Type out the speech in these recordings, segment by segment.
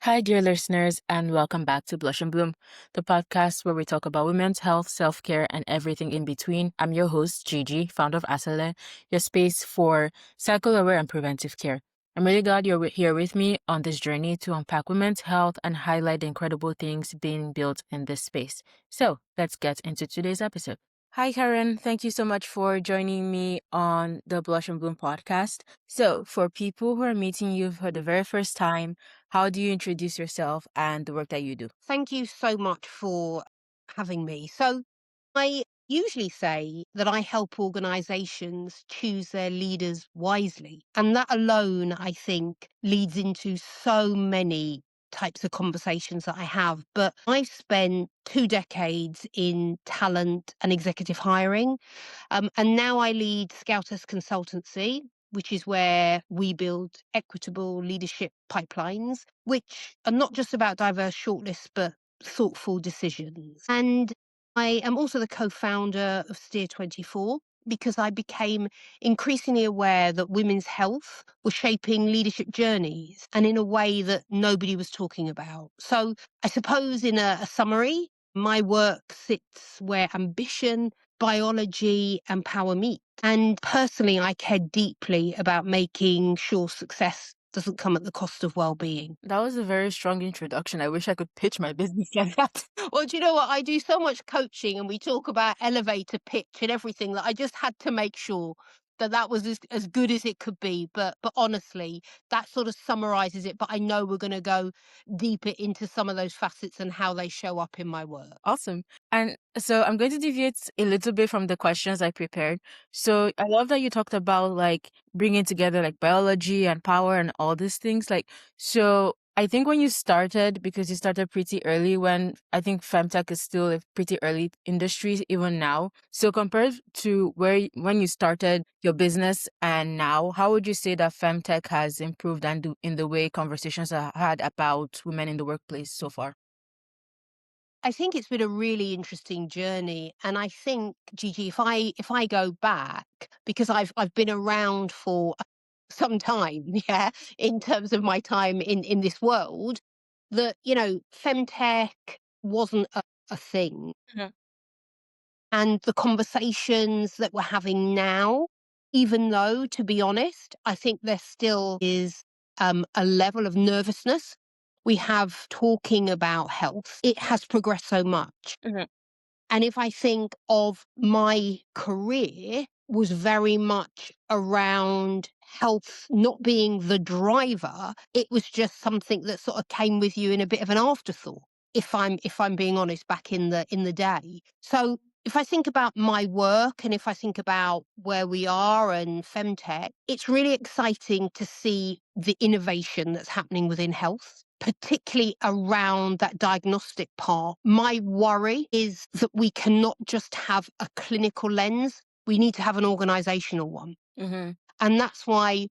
Hi, dear listeners, and welcome back to Blush and Bloom, the podcast where we talk about women's health, self care, and everything in between. I'm your host, Gigi, founder of Asale, your space for cycle aware and preventive care. I'm really glad you're here with me on this journey to unpack women's health and highlight the incredible things being built in this space. So let's get into today's episode. Hi, Karen. Thank you so much for joining me on the Blush and Bloom podcast. So, for people who are meeting you for the very first time, how do you introduce yourself and the work that you do? Thank you so much for having me. So, I usually say that I help organizations choose their leaders wisely. And that alone, I think, leads into so many types of conversations that I have. But I spent 2 decades in talent and executive hiring. And now I lead Scoutess Consultancy, which is where we build equitable leadership pipelines, which are not just about diverse shortlists, but thoughtful decisions. And I am also the co-founder of Steer24 because I became increasingly aware that women's health was shaping leadership journeys and in a way that nobody was talking about. So I suppose in a summary, my work sits where ambition, biology and power meet. And personally, I care deeply about making sure success doesn't come at the cost of well-being. That was a very strong introduction. I wish I could pitch my business like that. Well, do you know what? I do so much coaching and we talk about elevator pitch and everything that I just had to make sure that that was as good as it could be. But honestly, that sort of summarizes it. But I know we're going to go deeper into some of those facets and how they show up in my work. Awesome. And so I'm going to deviate a little bit from the questions I prepared. So I love that you talked about like bringing together like biology and power and all these things. So I think when you started, because you started pretty early when I think femtech is still a pretty early industry even now. So compared to when you started your business and now, how would you say that femtech has improved and in the way conversations are had about women in the workplace so far? I think it's been a really interesting journey, and I think, Gigi, if I go back, because I've been around for some time, yeah, in terms of my time in this world, that femtech wasn't a thing, Mhm. and the conversations that we're having now, even though, to be honest, I think there still is a level of nervousness we have talking about health. It has progressed so much. Mhm. And if I think of my career was very much around health not being the driver, it was just something that sort of came with you in a bit of an afterthought, if I'm being honest, back in the day. So if I think about my work and if I think about where we are and femtech, it's really exciting to see the innovation that's happening within health, particularly around that diagnostic part. My worry is that we cannot just have a clinical lens. We need to have an organizational one. Mhm. And that's why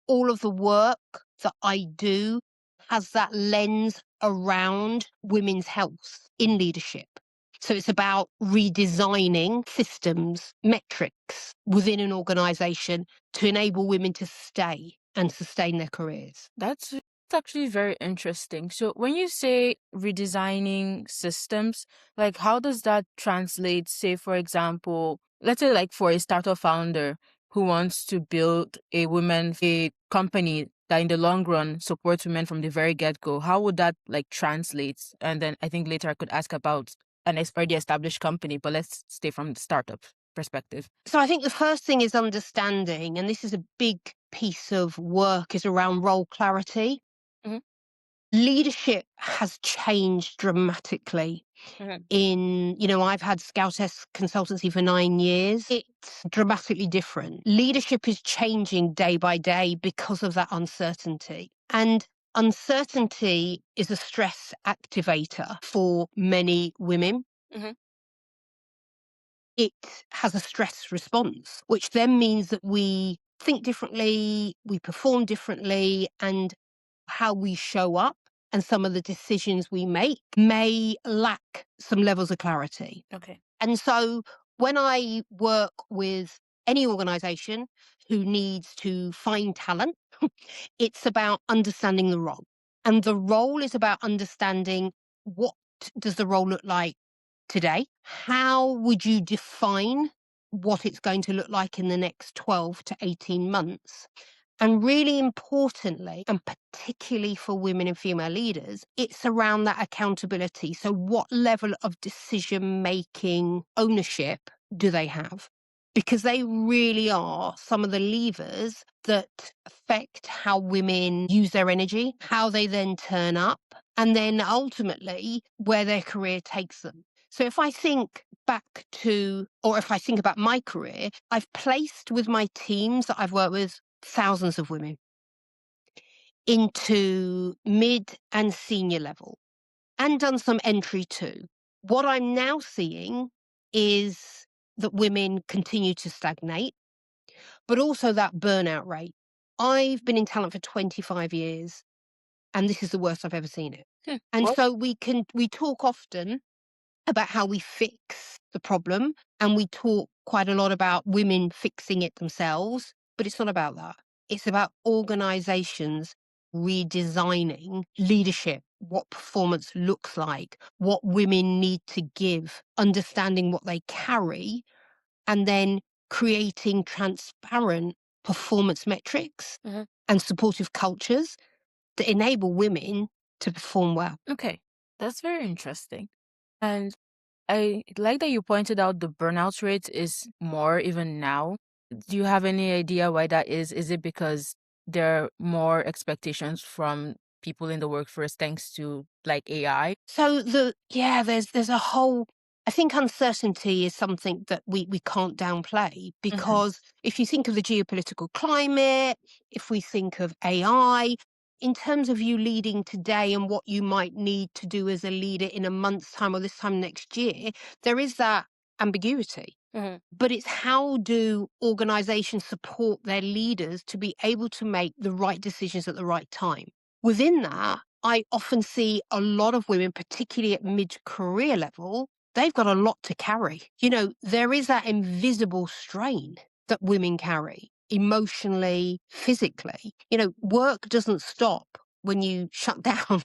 all of the work that I do has that lens around women's health in leadership. So it's about redesigning systems, metrics within an organization to enable women to stay and sustain their careers. That's actually very interesting. So when you say redesigning systems, like how does that translate, say, for example, let's say like for a startup founder who wants to build a company that in the long run supports women from the very get-go, how would that like translate? And then I think later I could ask about an already established company, but let's stay from the startup perspective. So I think the first thing is understanding, and this is a big piece of work, is around role clarity. Mhm. Leadership has changed dramatically. Mhm. I've had Scoutess Consultancy for 9 years. It's dramatically different. Leadership is changing day by day because of that uncertainty. And uncertainty is a stress activator for many women. Mhm. It has a stress response, which then means that we think differently, we perform differently, and how we show up and some of the decisions we make may lack some levels of clarity. Okay. And so when I work with any organization who needs to find talent, it's about understanding the role. And the role is about understanding, what does the role look like today? How would you define what it's going to look like in the next 12 to 18 months? And really importantly, and particularly for women and female leaders, it's around that accountability. So, what level of decision making ownership do they have? Because they really are some of the levers that affect how women use their energy, how they then turn up, and then ultimately where their career takes them. So if I think back to, or if I think about my career, I've placed with my teams that I've worked with thousands of women into mid and senior level, and done some entry too. What I'm now seeing is that women continue to stagnate, but also that burnout rate. I've been in talent for 25 years, and this is the worst I've ever seen it. And Well, so we talk often about how we fix the problem, and we talk quite a lot about women fixing it themselves, but it's not about that. It's about organizations redesigning leadership, what performance looks like, what women need to give, understanding what they carry, and then creating transparent performance metrics Mhm. and supportive cultures that enable women to perform well. Okay, that's very interesting. And I like that you pointed out the burnout rate is more even now. Do you have any idea why that is? Is it because there are more expectations from people in the workforce thanks to like AI? So there's a whole, I think uncertainty is something that we can't downplay, Hmm. because if you think of the geopolitical climate, if we think of AI, in terms of you leading today and what you might need to do as a leader in a month's time or this time next year, there is that ambiguity. Hmm. But it's, how do organizations support their leaders to be able to make the right decisions at the right time? Within that, I often see a lot of women, particularly at mid-career level, they've got a lot to carry. There is that invisible strain that women carry emotionally, physically. Work doesn't stop when you shut down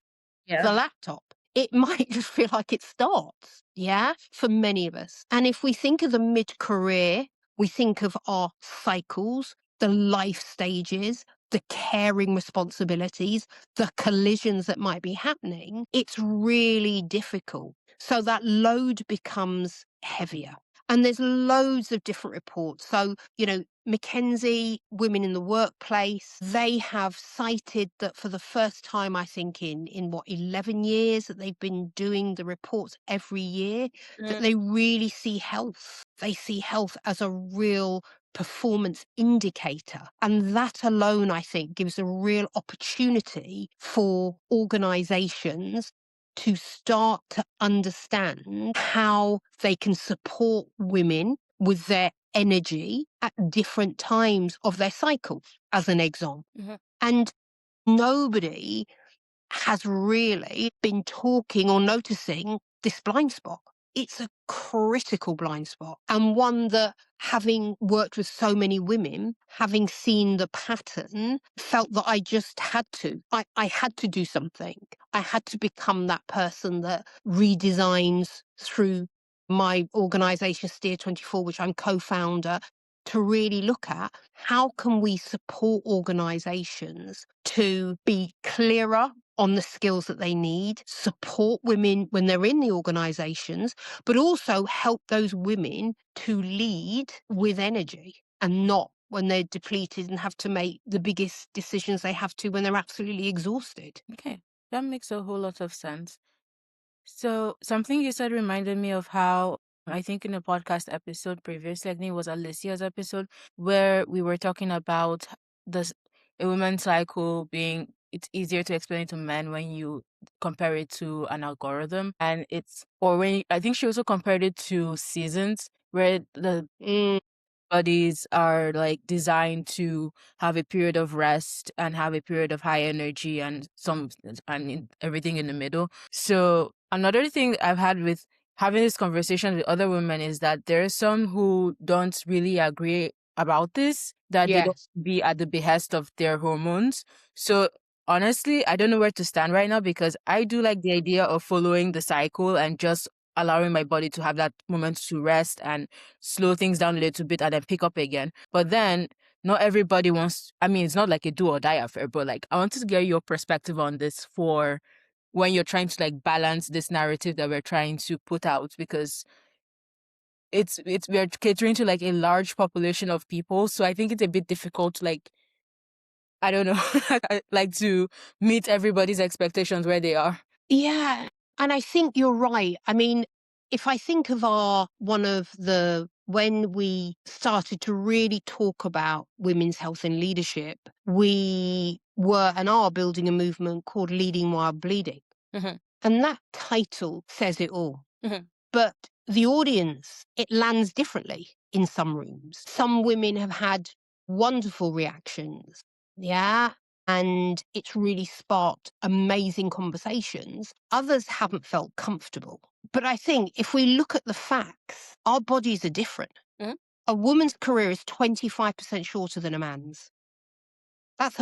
Yeah. the laptop. It might just feel like it starts, yeah, for many of us. And if we think of the mid career, we think of our cycles, the life stages, the caring responsibilities, the collisions that might be happening, it's really difficult. So that load becomes heavier. And there's loads of different reports. So, McKinsey, Women in the Workplace, they have cited that for the first time, I think in what, 11 years that they've been doing the reports every year, that Mm. they really see health. They see health as a real performance indicator. And that alone, I think, gives a real opportunity for organizations to start to understand how they can support women with their energy at different times of their cycle, as an example. Mhm. And nobody has really been talking or noticing this blind spot. It's a critical blind spot, and one that, having worked with so many women, having seen the pattern, felt that I just had to. I had to do something. I had to become that person that redesigns through my organization, Steer24, which I'm co-founder, to really look at how can we support organizations to be clearer on the skills that they need, support women when they're in the organizations, but also help those women to lead with energy and not when they're depleted and have to make the biggest decisions they have to when they're absolutely exhausted. Okay, that makes a whole lot of sense. So something you said reminded me of how I think in a podcast episode previously, I think it was Alicia's episode, where we were talking about this a woman's cycle being, it's easier to explain to men when you compare it to an algorithm. And it's, or when I think she also compared it to seasons where the Mm, bodies are like designed to have a period of rest and have a period of high energy and everything in the middle. So another thing I've had with having this conversation with other women is that there are some who don't really agree about this, that they don't yes. be at the behest of their hormones. So honestly, I don't know where to stand right now because I do like the idea of following the cycle and just allowing my body to have that moment to rest and slow things down a little bit and then pick up again. But then not everybody wants, I mean, it's not like a do or die affair, but like I wanted to get your perspective on this for when you're trying to like balance this narrative that we're trying to put out, because it's we're catering to like a large population of people. So I think it's a bit difficult to like, I don't know, like to meet everybody's expectations where they are. Yeah. And I think you're right. I mean, if I think of when we started to really talk about women's health and leadership, we were and are building a movement called Leading While Bleeding. Mm-hmm. And that title says it all. Mm-hmm. But the audience, it lands differently in some rooms. Some women have had wonderful reactions. Yeah. And it's really sparked amazing conversations. Others haven't felt comfortable. But I think if we look at the facts, our bodies are different. Mhm. A woman's career is 25% shorter than a man's. That's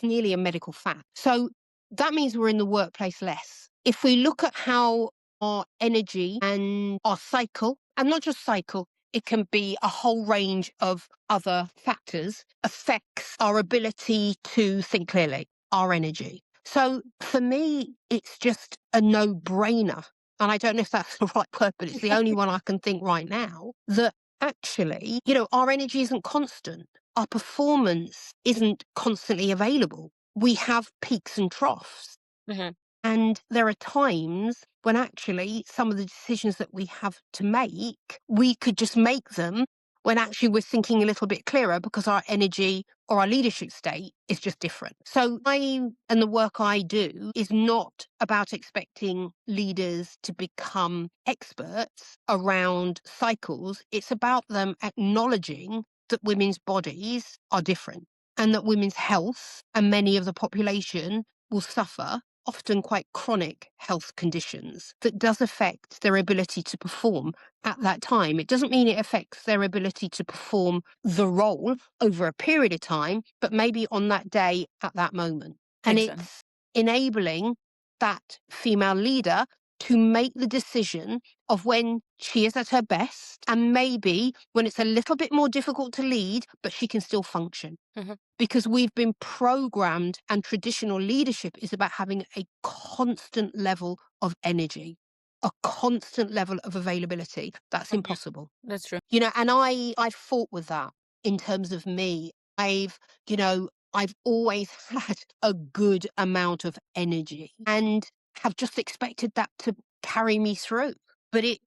nearly a medical fact. So that means we're in the workplace less. If we look at how our energy and our cycle, and not just cycle, it can be a whole range of other factors, affects our ability to think clearly, our energy. So for me, it's just a no-brainer. And I don't know if that's the right word, but it's the only one I can think right now, that actually, our energy isn't constant. Our performance isn't constantly available. We have peaks and troughs. Mhm. And there are times when actually some of the decisions that we have to make, we could just make them when actually we're thinking a little bit clearer because our energy or our leadership state is just different. So the work I do is not about expecting leaders to become experts around cycles. It's about them acknowledging that women's bodies are different and that women's health and many of the population will suffer often quite chronic health conditions that does affect their ability to perform at that time. It doesn't mean it affects their ability to perform the role over a period of time, but maybe on that day at that moment. And Makes sense. it's enabling that female leader to make the decision of when she is at her best and maybe when it's a little bit more difficult to lead, but she can still function. Mhm. Because we've been programmed, and traditional leadership is about having a constant level of energy, a constant level of availability. That's Mhm. impossible. That's true. And I fought with that in terms of me. You know, I've always had a good amount of energy and have just expected that to carry me through. But it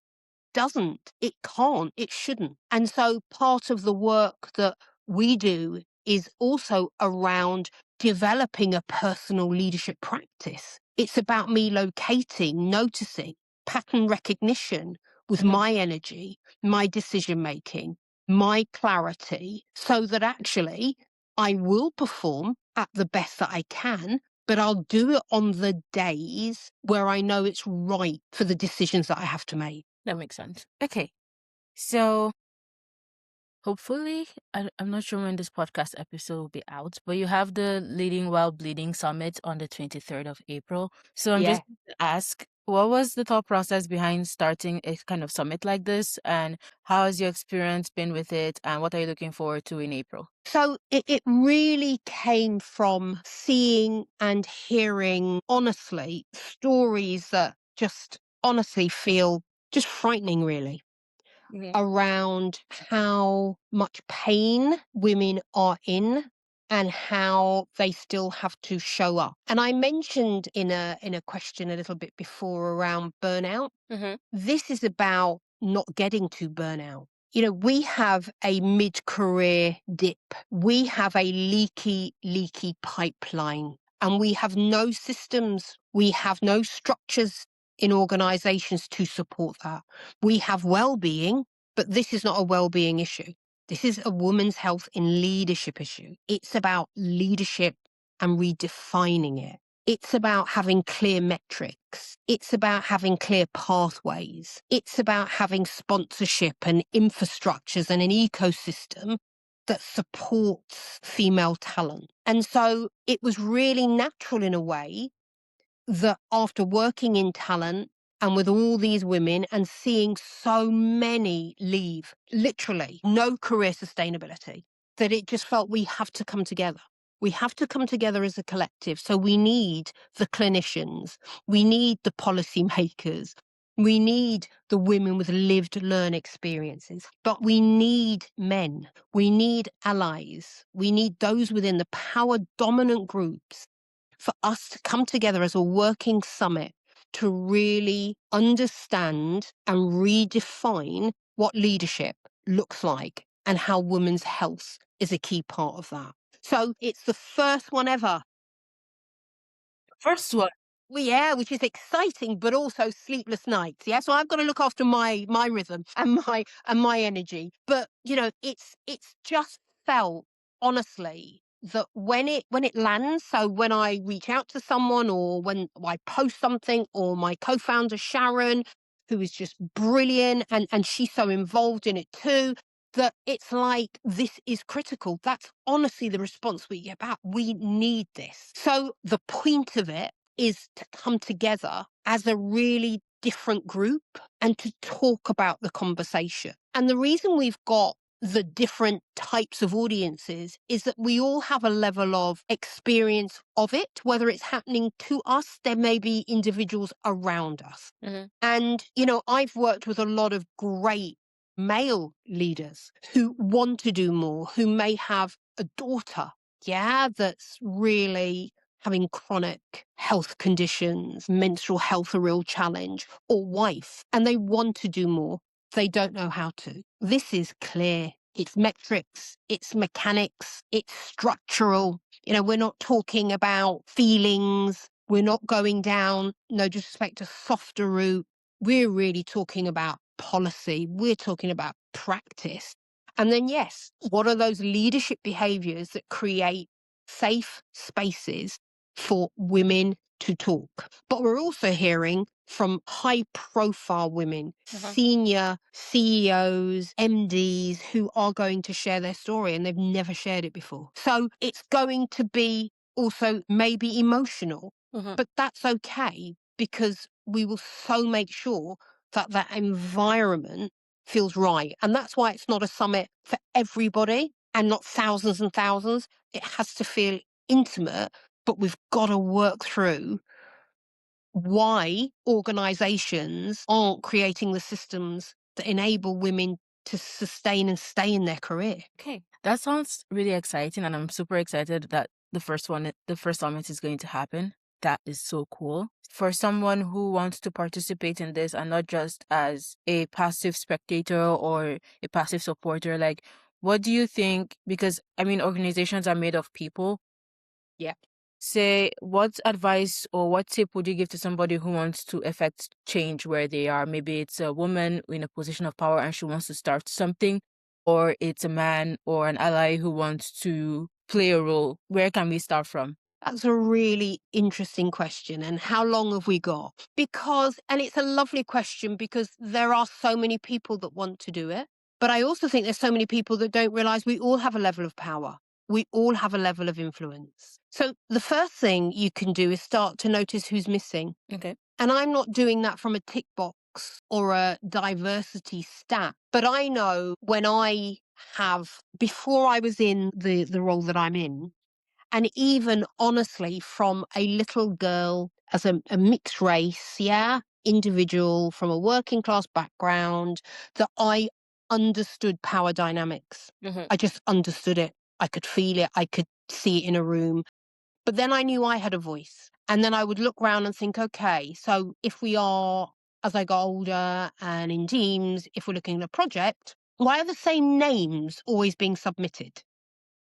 doesn't, it can't, it shouldn't. And so part of the work that we do is also around developing a personal leadership practice. It's about me locating, noticing pattern recognition with Mhm. my energy, my decision making, my clarity, so that actually I will perform at the best that I can, but I'll do it on the days where I know it's right for the decisions that I have to make. That makes sense. Okay. So hopefully, I'm not sure when this podcast episode will be out, but you have the Leading While Bleeding Summit on the 23rd of April. So I'm Yeah. just going to ask, what was the thought process behind starting a kind of summit like this? And how has your experience been with it? And what are you looking forward to in April? So it really came from seeing and hearing, honestly, stories that just honestly feel just frightening, really, Mhm. around how much pain women are in and how they still have to show up. And I mentioned in a question a little bit before around burnout. Mhm. This is about not getting to burnout. We have a mid-career dip. We have a leaky pipeline, and we have no systems. We have no structures in organizations to support that. We have well-being, but this is not a well-being issue. This is a woman's health in leadership issue. It's about leadership and redefining it. It's about having clear metrics. It's about having clear pathways. It's about having sponsorship and infrastructures and an ecosystem that supports female talent. And so it was really natural in a way that after working in talent and with all these women and seeing so many leave, literally no career sustainability, that it just felt we have to come together. We have to come together as a collective. So we need the clinicians, we need the policymakers, we need the women with lived learn experiences, but we need men, we need allies, we need those within the power dominant groups for us to come together as a working summit to really understand and redefine what leadership looks like and how women's health is a key part of that. So it's the first one ever. First one. Well, yeah, which is exciting, but also sleepless nights. Yeah, so I've got to look after my rhythm and my energy. But it's just felt honestly that when it lands, so when I reach out to someone or when I post something, or my co-founder Sharon, who is just brilliant and she's so involved in it too, that it's like this is critical. That's honestly the response we get back. We need this. So the point of it is to come together as a really different group and to talk about the conversation. And the reason we've got the different types of audiences is that we all have a level of experience of it, whether it's happening to us, there may be individuals around us. And, I've worked with a lot of great male leaders who want to do more, who may have a daughter, that's really having chronic health conditions, menstrual health a real challenge, or wife, and they want to do more. They don't know how to. This is clear. It's metrics, it's mechanics, it's structural. We're not talking about feelings. We're not going down, no disrespect, a softer route. We're really talking about policy. We're talking about practice. And then, yes, what are those leadership behaviors that create safe spaces for women to talk? But we're also hearing from high profile women, senior CEOs, MDs, who are going to share their story and they've never shared it before. So it's going to be also maybe emotional, but that's okay, because we will so make sure that that environment feels right. And that's why it's not a summit for everybody and not thousands and thousands. It has to feel intimate, but we've got to work through why organizations aren't creating the systems that enable women to sustain and stay in their career. Okay, that sounds really exciting, and I'm super excited that the first summit is going to happen. That is so cool. For someone who wants to participate in this and not just as a passive spectator or a passive supporter, like, what do you think? Because organizations are made of people. Yeah. Say, what advice or what tip would you give to somebody who wants to effect change where they are? Maybe it's a woman in a position of power and she wants to start something, or it's a man or an ally who wants to play a role. Where can we start from? That's a really interesting question. And how long have we got? And it's a lovely question because there are so many people that want to do it. But I also think there's so many people that don't realize we all have a level of power. We all have a level of influence. So the first thing you can do is start to notice who's missing. Okay. And I'm not doing that from a tick box or a diversity stat, but I know when before I was in the role that I'm in, and even honestly from a little girl as a mixed race, individual from a working class background, that I understood power dynamics. I just understood it. I could feel it. I could see it in a room. But then I knew I had a voice. And then I would look around and think, okay, so if we are, as I got older and in teams, if we're looking at a project, why are the same names always being submitted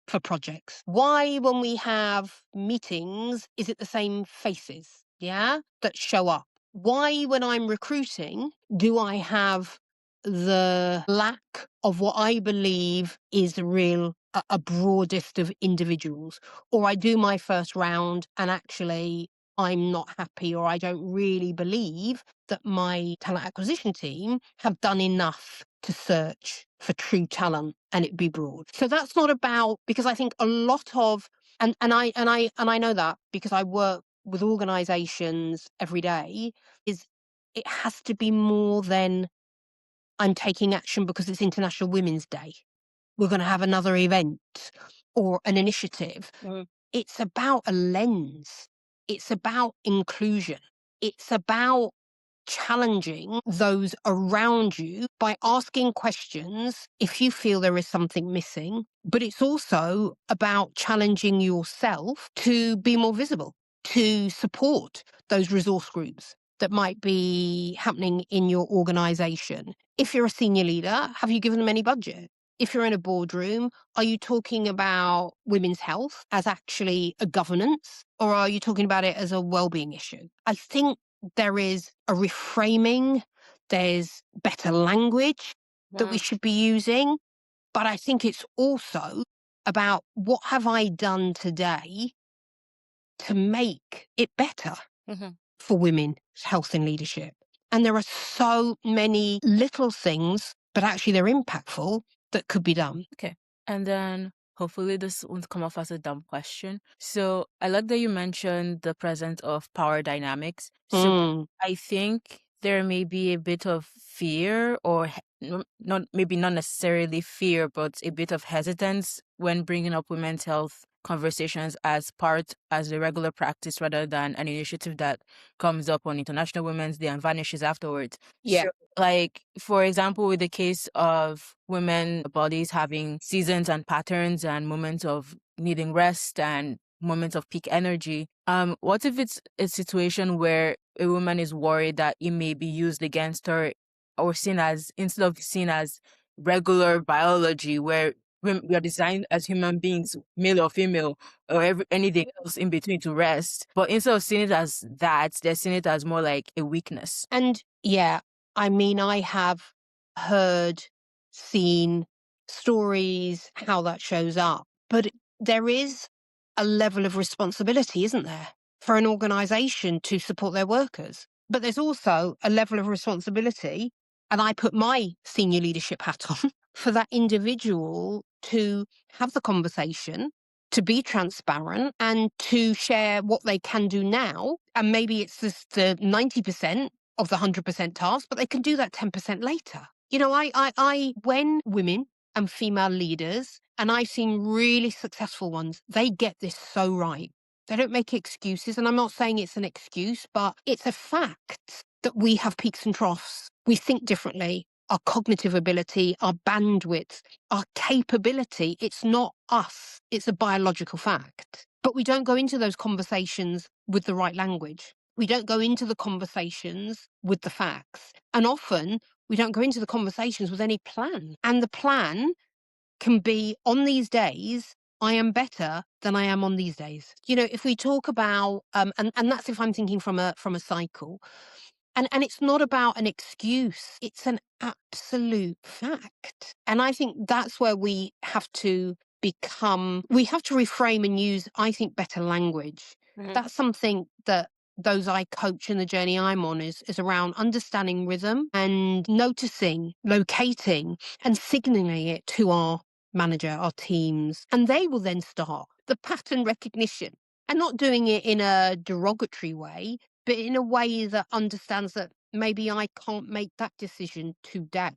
for projects? Why, when we have meetings, is it the same faces, that show up? Why, when I'm recruiting, do I have the lack of what I believe is a broadest of individuals? Or I do my first round and actually I'm not happy, or I don't really believe that my talent acquisition team have done enough to search for true talent and it be broad. So that's not about, because I think a lot of, and I know that because I work with organizations every day, is it has to be more than I'm taking action because it's International Women's Day. We're going to have another event or an initiative. It's about a lens. It's about inclusion. It's about challenging those around you by asking questions if you feel there is something missing. But it's also about challenging yourself to be more visible, to support those resource groups that might be happening in your organization. If you're a senior leader, have you given them any budget? If you're in a boardroom, are you talking about women's health as actually a governance, or are you talking about it as a well-being issue? I think there is a reframing, there's better language that we should be using, but I think it's also about what have I done today to make it better for women's health and leadership. And there are so many little things, but actually they're impactful, that could be done. Okay. And then hopefully this won't come off as a dumb question. So I like that you mentioned the presence of power dynamics. So I think there may be a bit of fear or not, maybe not necessarily fear, but a bit of hesitance when bringing up women's health conversations as a regular practice rather than an initiative that comes up on International Women's Day and vanishes afterwards. Yeah. So, like, for example, with the case of women bodies having seasons and patterns and moments of needing rest and moments of peak energy, what if it's a situation where a woman is worried that it may be used against her or instead of seen as regular biology where we are designed as human beings, male or female, or anything else in between to rest. But instead of seeing it as that, they're seeing it as more like a weakness. And yeah, I mean, I have heard, seen stories, how that shows up. But there is a level of responsibility, isn't there, for an organization to support their workers? But there's also a level of responsibility, and I put my senior leadership hat on, for that individual to have the conversation, to be transparent, and to share what they can do now. And maybe it's just the 90% of the 100% task, but they can do that 10% later. You know, when women and female leaders, and I've seen really successful ones, they get this so right. They don't make excuses. And I'm not saying it's an excuse, but it's a fact that we have peaks and troughs. We think differently. Our cognitive ability, our bandwidth, our capability, it's not us. It's a biological fact. But we don't go into those conversations with the right language. We don't go into the conversations with the facts. And often we don't go into the conversations with any plan. And the plan can be, on these days, I am better than I am on these days. You know, if we talk about, and that's if I'm thinking from a cycle, and it's not about an excuse, it's an absolute fact. And I think that's where we have to reframe and use, I think, better language. That's something that those I coach in the journey I'm on is around understanding rhythm and noticing, locating, and signaling it to our manager, our teams. And they will then start the pattern recognition, and not doing it in a derogatory way, but in a way that understands that maybe I can't make that decision today.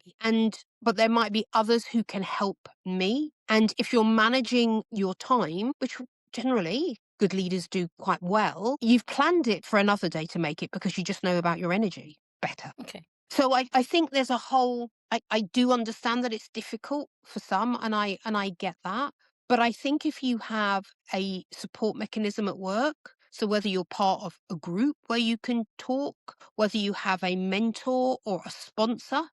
But there might be others who can help me. And if you're managing your time, which generally good leaders do quite well, you've planned it for another day to make it because you just know about your energy better. Okay. So I think there's a whole, I do understand that it's difficult for some, and I get that. But I think if you have a support mechanism at work, so whether you're part of a group where you can talk, whether you have a mentor or a sponsor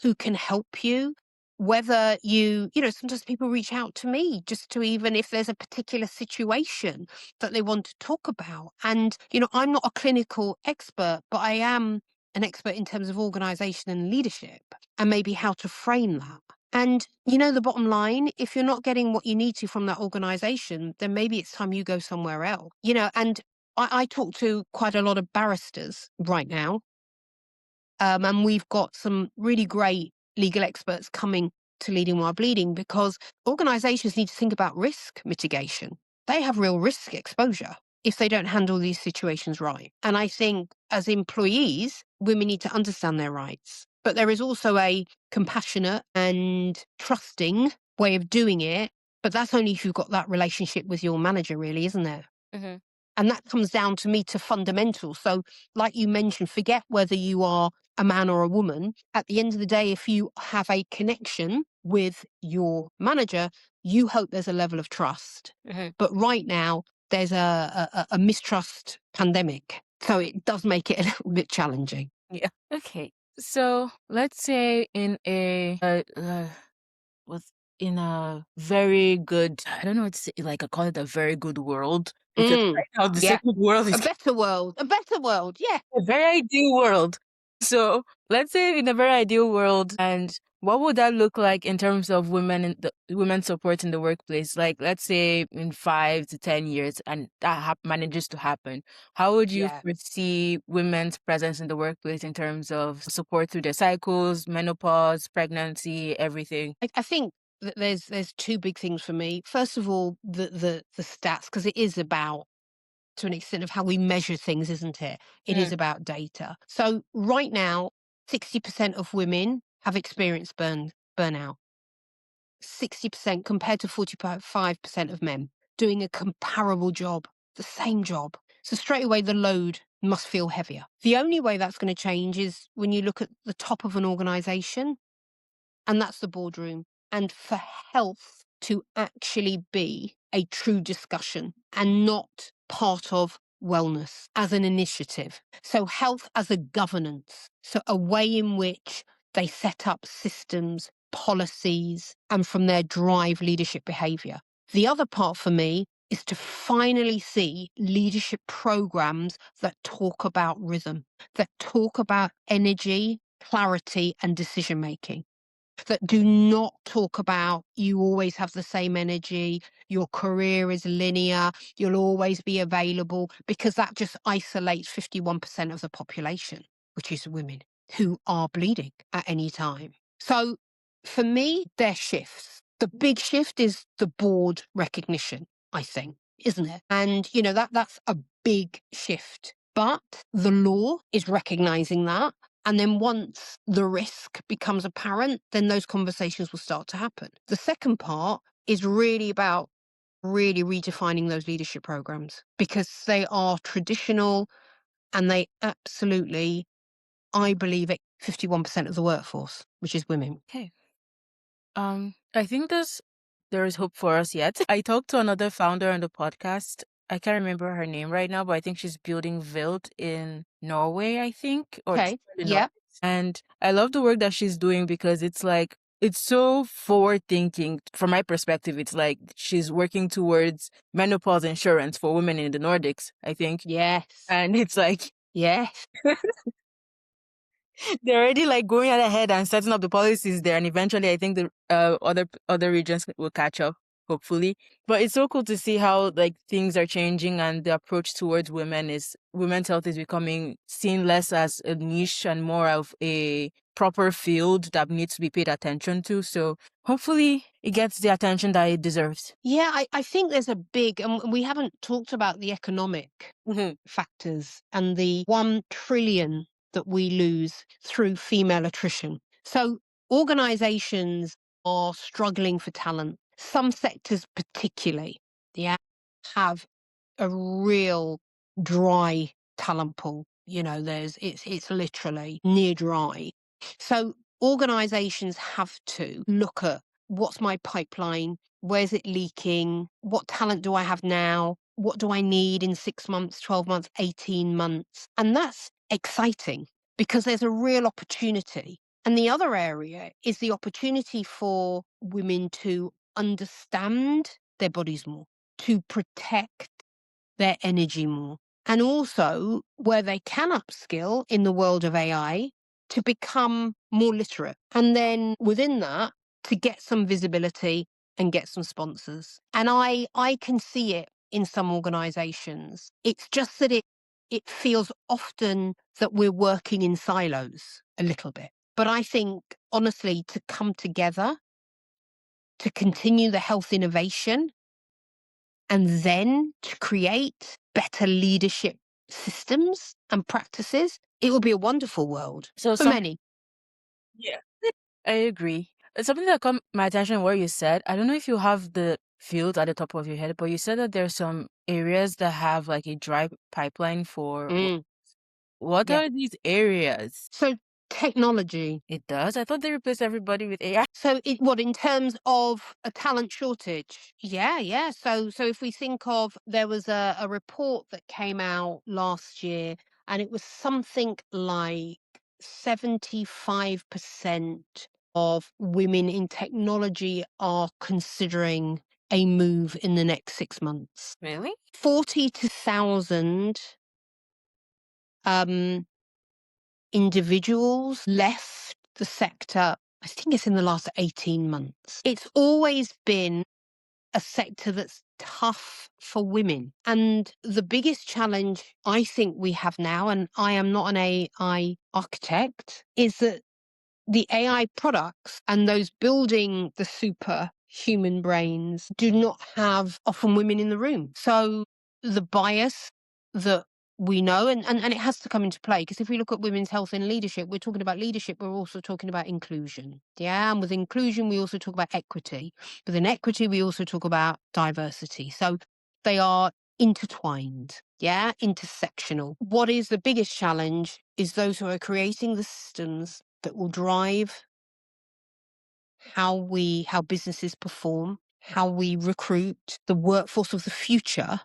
who can help you, whether sometimes people reach out to me just to, even if there's a particular situation that they want to talk about. And, I'm not a clinical expert, but I am an expert in terms of organization and leadership, and maybe how to frame that. And, the bottom line, if you're not getting what you need to from that organization, then maybe it's time you go somewhere else. And I talk to quite a lot of barristers right now. And we've got some really great legal experts coming to leading while bleeding because organizations need to think about risk mitigation. They have real risk exposure if they don't handle these situations right. And I think as employees, women need to understand their rights. But there is also a compassionate and trusting way of doing it. But that's only if you've got that relationship with your manager, really, isn't there? Hmm. And that comes down to me to fundamentals. So, like you mentioned, forget whether you are a man or a woman. At the end of the day, if you have a connection with your manager, you hope there's a level of trust. Hmm. But right now, there's a mistrust pandemic. So it does make it a little bit challenging. Yeah. Okay. So let's say in with in a very good, I don't know what to say, like I call it a very good world, because Mm, right now the yeah. second world A is better world. A better world. Yeah. a very ideal world. So let's say in a very ideal world, and what would that look like in terms of women in the women support in the workplace? Like let's say in 5 to 10 years, and that manages to happen. How would you Yeah. foresee women's presence in the workplace in terms of support through their cycles, menopause, pregnancy, everything? I think that there's two big things for me. First of all, the stats, because it is about to an extent of how we measure things, isn't it? It is Mm. about data. So right now, 60% of women have experienced burnout. 60% compared to 45% of men doing a comparable job, the same job. So straight away, the load must feel heavier. The only way that's going to change is when you look at the top of an organization, and that's the boardroom. And for health to actually be a true discussion and not part of wellness as an initiative. So, health as a governance, so a way in which they set up systems, policies, and from there drive leadership behavior. The other part for me is to finally see leadership programs that talk about rhythm, that talk about energy, clarity, and decision making, that do not talk about you always have the same energy, your career is linear, you'll always be available, because that just isolates 51% of the population, which is women who are bleeding at any time. So for me, there shifts. The big shift is the board recognition, I think, isn't it? And that's a big shift. But the law is recognizing that, and then once the risk becomes apparent, then those conversations will start to happen. The second part is really about really redefining those leadership programs because they are traditional and they absolutely, I believe, 51% of the workforce, which is women. Okay. I think there is hope for us yet. I talked to another founder on the podcast. I can't remember her name right now, but I think she's building Vilt in Norway, I think, or Okay. the Yeah. Nordics. And I love the work that she's doing because it's like it's so forward thinking. From my perspective, it's like she's working towards menopause insurance for women in the Nordics, I think. Yes. And it's like Yes. they're already like going ahead and setting up the policies there, and eventually, I think the other regions will catch up, hopefully. But it's so cool to see how like things are changing, and the approach towards women's health is becoming seen less as a niche and more of a proper field that needs to be paid attention to. So hopefully, it gets the attention that it deserves. Yeah, I think there's a big, and we haven't talked about the economic Hmm. factors and the 1 trillion that we lose through female attrition. So organizations are struggling for talent. Some sectors particularly, yeah, have a real dry talent pool. It's literally near dry. So organizations have to look at what's my pipeline, where's it leaking, what talent do I have now, what do I need in 6 months, 12 months, 18 months. And that's exciting because there's a real opportunity. And the other area is the opportunity for women to understand their bodies more, to protect their energy more. And also, where they can upskill in the world of AI, to become more literate. And then within that, to get some visibility and get some sponsors. And I can see it in some organizations. It's just that it feels often that we're working in silos a little bit. But I think, honestly, to come together to continue the health innovation, and then to create better leadership systems and practices, it will be a wonderful world So for many. yeah, I agree. Something that caught my attention where you said, I don't know if you have the field at the top of your head, but you said that there's some areas that have like a dry pipeline for Mm, what yeah. are these areas? So technology. It does. I thought they replaced everybody with AI. So what in terms of a talent shortage? Yeah, yeah. So if we think of, there was a report that came out last year, and it was something like 75% of women in technology are considering a move in the next 6 months. Really? 42,000 um, individuals left the sector. I think it's in the last 18 months. It's always been a sector that's tough for women. And the biggest challenge I think we have now, and I am not an AI architect, is that the AI products and those building the superhuman brains do not have often women in the room. So the bias that we know, and it has to come into play, because if we look at women's health and leadership, we're talking about leadership, we're also talking about inclusion. Yeah. And with inclusion, we also talk about equity. Within equity, we also talk about diversity. So they are intertwined. Yeah. Intersectional. What is the biggest challenge is those who are creating the systems that will drive how businesses perform, how we recruit the workforce of the future,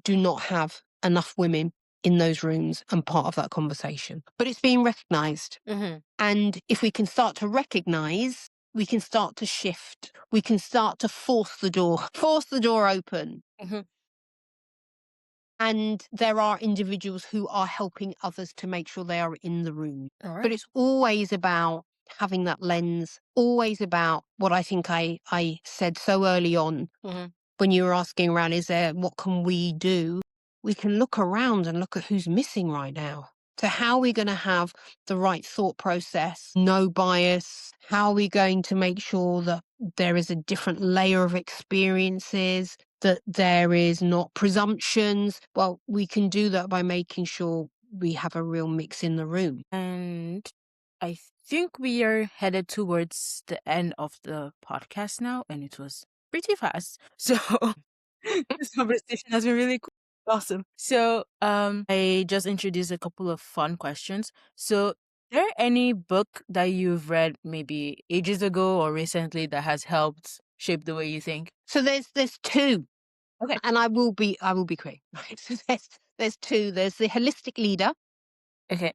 do not have enough women in those rooms and part of that conversation. But it's being recognized. Mm-hmm. And if we can start to recognize, we can start to shift. We can start to force the door open. Mm-hmm. And there are individuals who are helping others to make sure they are in the room. All But right. it's always about having that lens, always about what I think I said so early on Mm-hmm. when you were asking around, what can we do? We can look around and look at who's missing right now. So how are we going to have the right thought process, no bias? How are we going to make sure that there is a different layer of experiences, that there is not presumptions? Well, we can do that by making sure we have a real mix in the room. And I think we are headed towards the end of the podcast now, and it was pretty fast. So this conversation has been really cool. Awesome. So I just introduced a couple of fun questions. So is there any book that you've read maybe ages ago or recently that has helped shape the way you think? So there's two, Okay. and I will be quick. Right? So there's two. There's The Holistic Leader Okay.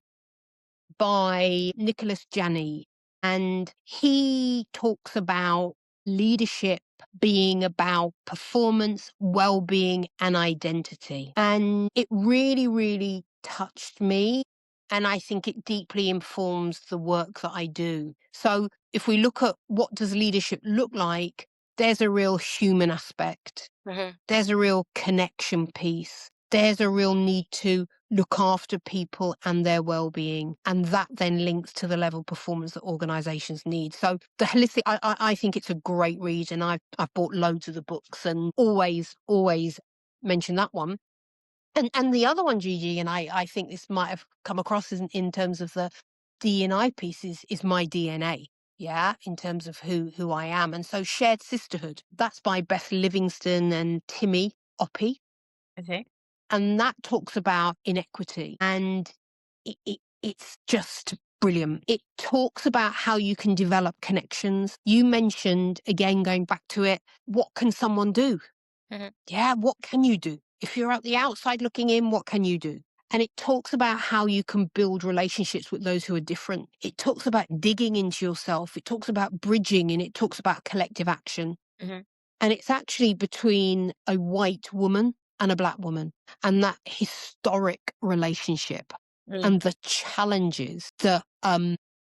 by Nicholas Janney. And he talks about leadership being about performance, well-being, and identity. And it really, really touched me. And I think it deeply informs the work that I do. So if we look at what does leadership look like, there's a real human aspect. Mm-hmm. There's a real connection piece. There's a real need to look after people and their well-being. And that then links to the level of performance that organizations need. So the holistic, I think it's a great read, and I've bought loads of the books and always mention that one. And the other one, Gigi, and I think this might have come across in terms of the D&I pieces, is My DNA. Yeah, in terms of who I am. And so Shared Sisterhood, that's by Beth Livingston and Timmy Oppie. Okay. And that talks about inequity. And it's just brilliant. It talks about how you can develop connections. You mentioned, again, going back to it, what can someone do? Mhm. Yeah, what can you do? If you're at the outside looking in, what can you do? And it talks about how you can build relationships with those who are different. It talks about digging into yourself. It talks about bridging, and it talks about collective action. Mhm. And it's actually between a white woman and a black woman, and that historic relationship Really? and the challenges that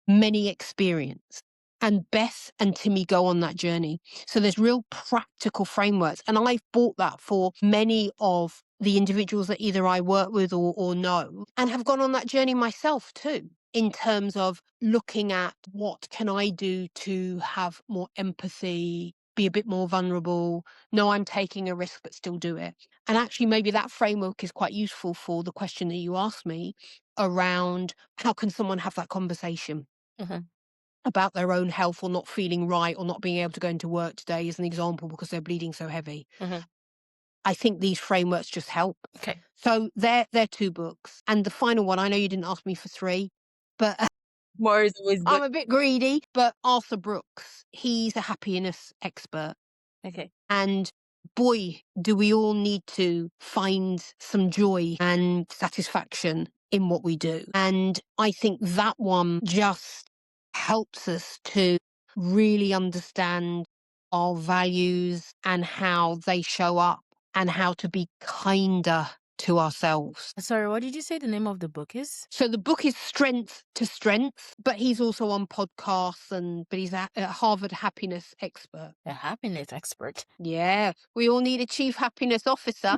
many experience. And Beth and Timmy go on that journey. So there's real practical frameworks. And I've bought that for many of the individuals that either I work with or know, and have gone on that journey myself too. in terms of looking at what can I do to have more empathy, be a bit more vulnerable, know I'm taking a risk but still do it. And actually maybe that framework is quite useful for the question that you asked me around how can someone have that conversation Mm-hmm. about their own health or not feeling right or not being able to go into work today as an example because they're bleeding so heavy. Mm-hmm. I think these frameworks just help. Okay. So they're two books. And the final one, I know you didn't ask me for three, but More is always I'm good. a bit greedy. But Arthur Brooks, he's a happiness expert. Okay. And boy, do we all need to find some joy and satisfaction in what we do. And I think that one just helps us to really understand our values and how they show up and how to be kinder to ourselves. Sorry, what did you say the name of the book is? So the book is Strength to Strength, but he's also on podcasts but he's a Harvard happiness expert. A happiness expert. Yeah, we all need a chief happiness officer.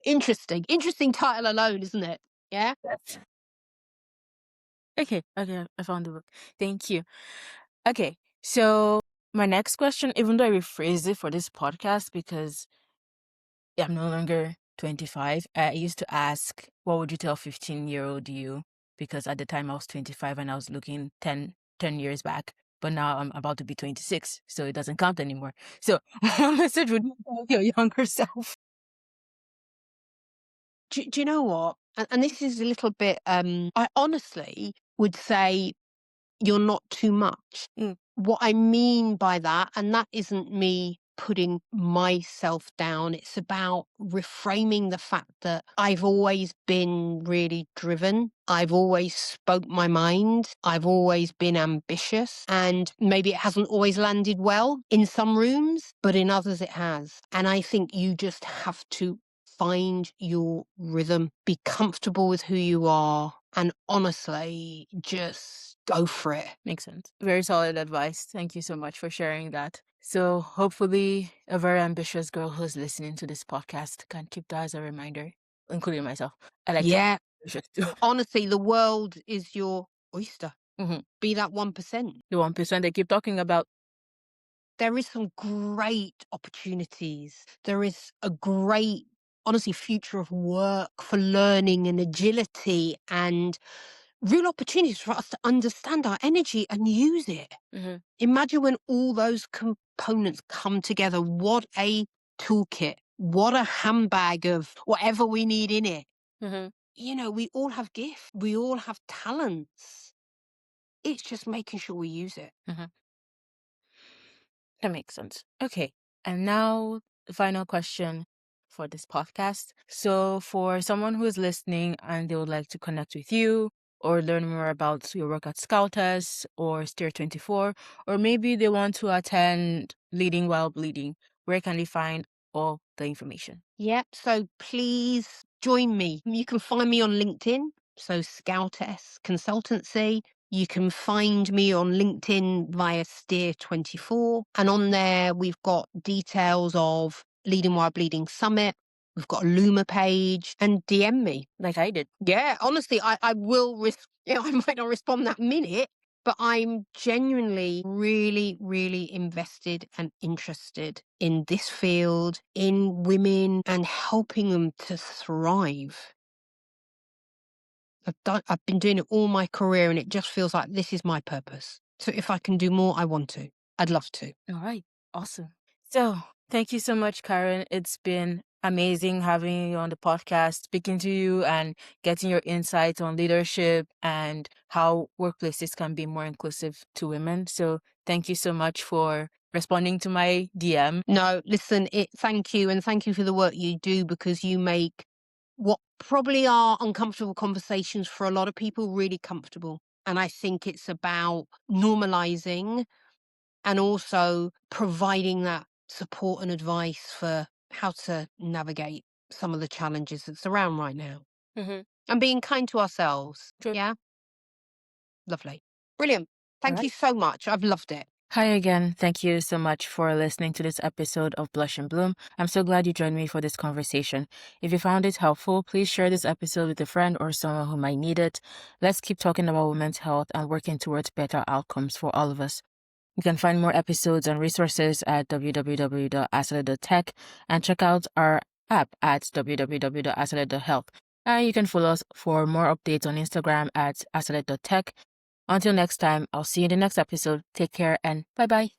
Interesting title alone, isn't it? Yeah. Yes. Okay, okay, I found the book. Thank you. Okay, so my next question, even though I rephrased it for this podcast because I'm no longer 25, I used to ask, what would you tell 15-year-old you? Because at the time I was 25 and I was looking 10 years back. But now I'm about to be 26, so it doesn't count anymore. So what message would you tell your younger self? Do you know what? And this is a little bit. I honestly would say you're not too much. Mm, What I mean by that, and that isn't me putting myself down, it's about reframing the fact that I've always been really driven. I've always spoke my mind. I've always been ambitious. And maybe it hasn't always landed well in some rooms, but in others it has. And I think you just have to find your rhythm, be comfortable with who you are, and honestly, just go for it. makes sense. Very solid advice. Thank you so much for sharing that. So hopefully a very ambitious girl who's listening to this podcast can keep that as a reminder, including myself. I like to Yeah, be ambitious too. honestly, the world is your oyster. Mhm. Be that 1%. The 1% they keep talking about. There is some great opportunities. There is a great, honestly, future of work for learning and agility and real opportunities for us to understand our energy and use it. Mhm. Imagine when all those components come together. What a toolkit. What a handbag of whatever we need in it. Mhm. We all have gifts. We all have talents. It's just making sure we use it. Mhm. That makes sense. Okay. And now the final question for this podcast. So for someone who is listening and they would like to connect with you or learn more about your work at Scoutess or Steer 24, or maybe they want to attend Leading While Bleeding, where can they find all the information? Yeah. So please join me. You can find me on LinkedIn. So Scoutess Consultancy. You can find me on LinkedIn via Steer 24. And on there, we've got details of Leading While Bleeding Summit. We've got a Luma page and DM me. Like I did. Yeah, honestly, I will I might not respond that minute, but I'm genuinely really, really invested and interested in this field, in women and helping them to thrive. I've been doing it all my career and it just feels like this is my purpose. So if I can do more, I want to. I'd love to. All right. Awesome. So thank you so much, Karen. It's been amazing having you on the podcast, speaking to you and getting your insights on leadership and how workplaces can be more inclusive to women. So thank you so much for responding to my DM. No, listen, thank you. And thank you for the work you do because you make what probably are uncomfortable conversations for a lot of people really comfortable. And I think it's about normalizing and also providing that support and advice for how to navigate some of the challenges that's around right now Mm-hmm. and being kind to ourselves. Sure. Yeah. Lovely. Brilliant. All Thank right. you so much. I've loved it. Hi again. Thank you so much for listening to this episode of Blush and Bloom. I'm so glad you joined me for this conversation. If you found it helpful, please share this episode with a friend or someone who might need it. Let's keep talking about women's health and working towards better outcomes for all of us. You can find more episodes and resources at www.asale.tech and check out our app at www.asale.health. And you can follow us for more updates on Instagram at asale.tech. Until next time, I'll see you in the next episode. Take care and bye-bye.